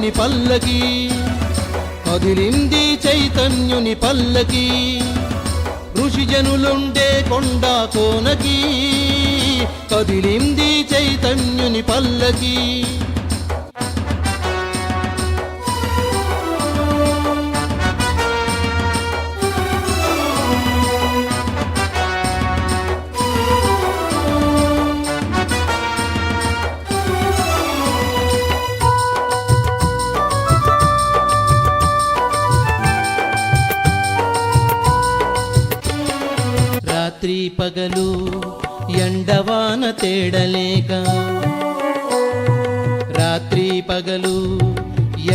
చైతన్యుని పల్లకి కదిలింది చైతన్యుని పల్లకి ఋషిజనులుండే కొండ కోనకి కదిలింది చైతన్యుని పల్లకి రాత్రి పగలు ఎండవాన తేడలేక రాత్రి పగలు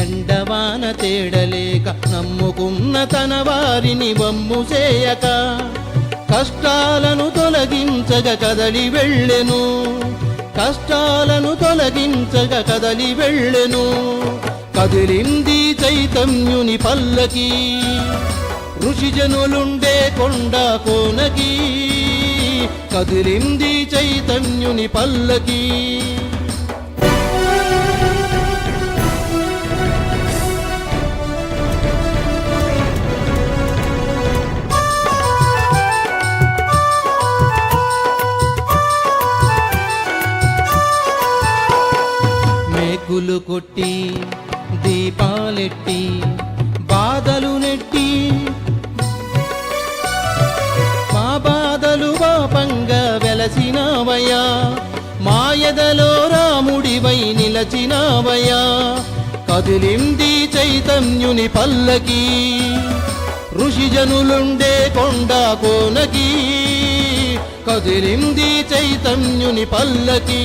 ఎండవాన తేడలేక నమ్ముకున్న తన వారిని వమ్ము చేయక కష్టాలను తొలగించగ కదలి వెళ్ళెను కష్టాలను తొలగించగ కదలి వెళ్ళెను కదిలింది చైతన్యుని పల్లకి ఋషిజనులుండే కొండ కోనకి కదిలింది చైతన్యుని పల్లకి మేకులు కొట్టి దీపాలెట్టి బాధలు నెట్టి పాపంగా వెలసినావయ్యా మాయదలో రాముడివై నిలచినావయ్యా కదిలింది చైతన్యుని పల్లకి ఋషిజనులుండే కొండ కోనకి కదిలింది చైతన్యుని పల్లకి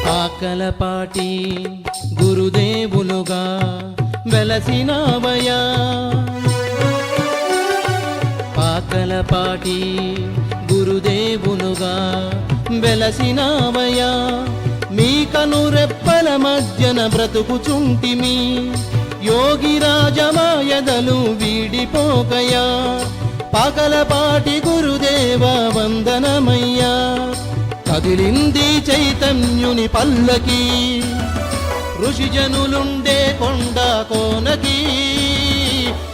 పాకలపాటి గురుదేవులుగా వెలసినావయ్యా పాకలపాటి గురుదేవులుగా వెలసినావయ్యా మీ కనురెప్పల మధ్యన బ్రతుకుచుంటిమి యోగి రాజమాయదలు వీడిపోకయా పాకలపాటి గురుదేవ వందనమయ్యా కదిలింది చైతన్యుని పల్లకి ఋషిజనులుండే కొండ కోనకి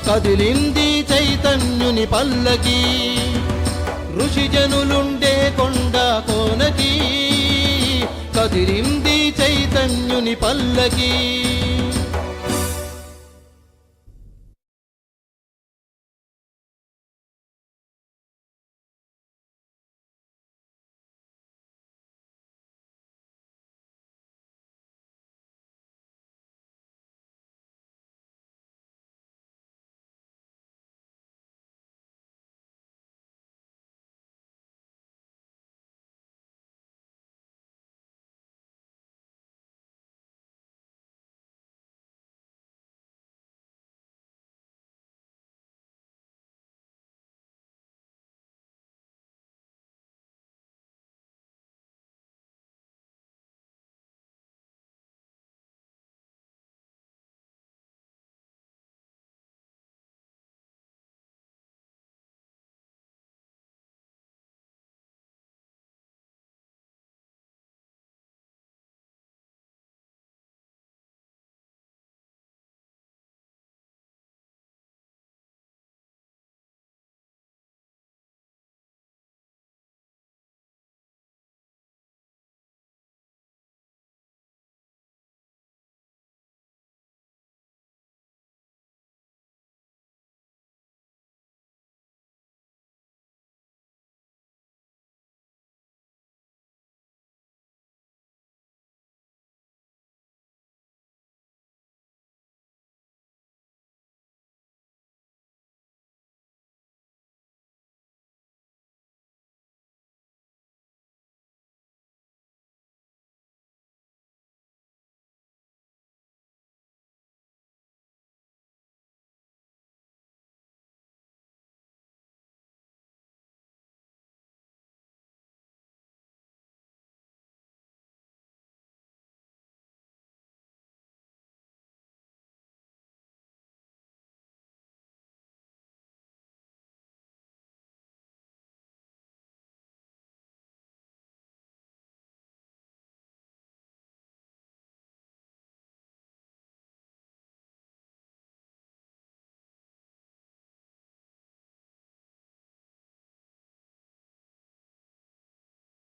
కదిలింది చైతన్యుని పల్లకి ఋషిజనులుండే కొండ కోనకి కదిలింది చైతన్యుని పల్లకి